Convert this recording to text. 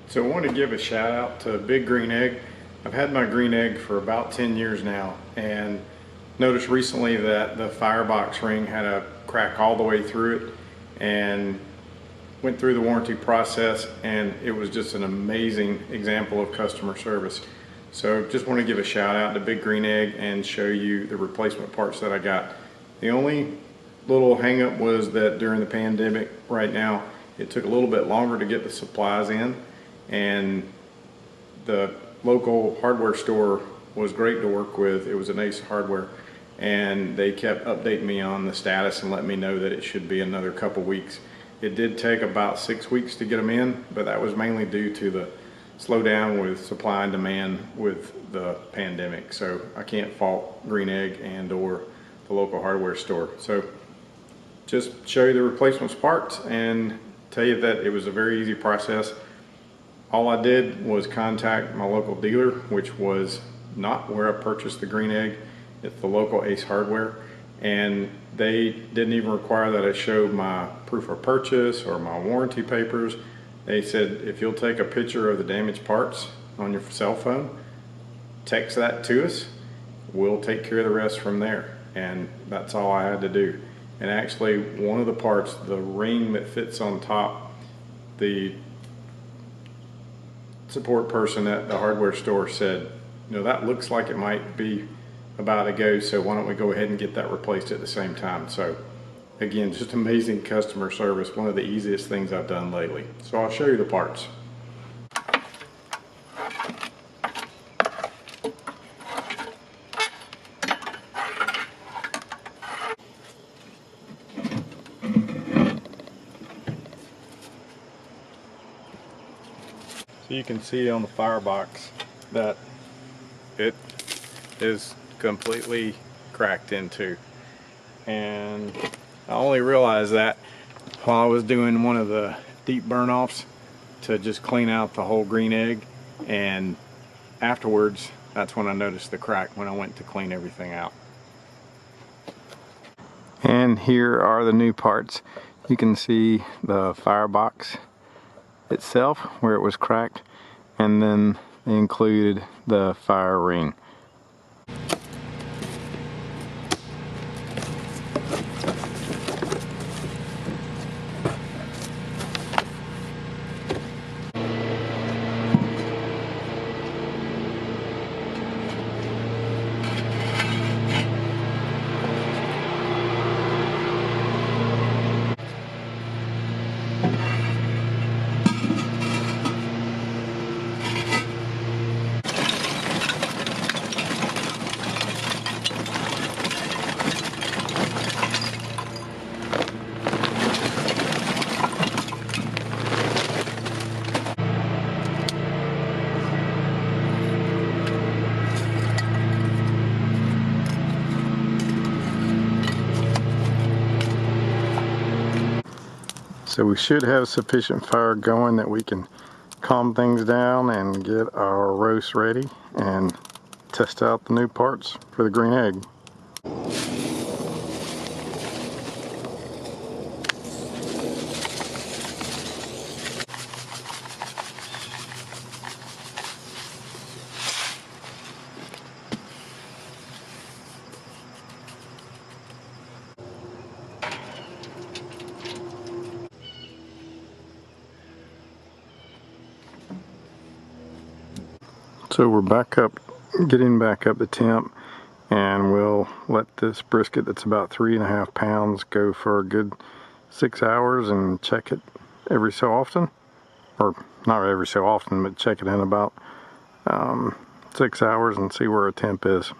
So I want to give a shout out to Big Green Egg. I've had my green egg for about 10 years now, and noticed recently that the firebox ring had a crack all the way through it, and went through the warranty process, and it was just an amazing example of customer service. So just want to give a shout out to Big Green Egg and show you the replacement parts that I got. The only little hang up was that during the pandemic right now, it took a little bit longer to get the supplies in, and the local hardware store was great to work with. It was an Ace Hardware, and they kept updating me on the status and letting me know that it should be another couple weeks. It did take about 6 weeks to get them in, but that was mainly due to the slowdown with supply and demand with the pandemic. So I can't fault Green Egg and or the local hardware store. So just show you the replacements parts and tell you that it was a very easy process. All I did was contact my local dealer, which was not where I purchased the Green Egg. It's the local Ace Hardware, and they didn't even require that I showed my proof of purchase or my warranty papers. They said, if you'll take a picture of the damaged parts on your cell phone, text that to us, we'll take care of the rest from there. And that's all I had to do. And actually, one of the parts, the ring that fits on top, the support person at the hardware store said, you know, that looks like it might be about to go, so why don't we go ahead and get that replaced at the same time. So again, just amazing customer service, one of the easiest things I've done lately. So I'll show you the parts. So you can see on the firebox that it is completely cracked into, and I only realized that while I was doing one of the deep burn offs to just clean out the whole Green Egg, and afterwards that's when I noticed the crack when I went to clean everything out. And here are the new parts. You can see the firebox itself where it was cracked, and then they included the fire ring. So we should have sufficient fire going that we can calm things down and get our roast ready and test out the new parts for the Green Egg. So we're back up, getting back up the temp, and we'll let this brisket that's about 3.5 pounds go for a good 6 hours and check it every so often, or not every so often, but check it in about 6 hours and see where our temp is.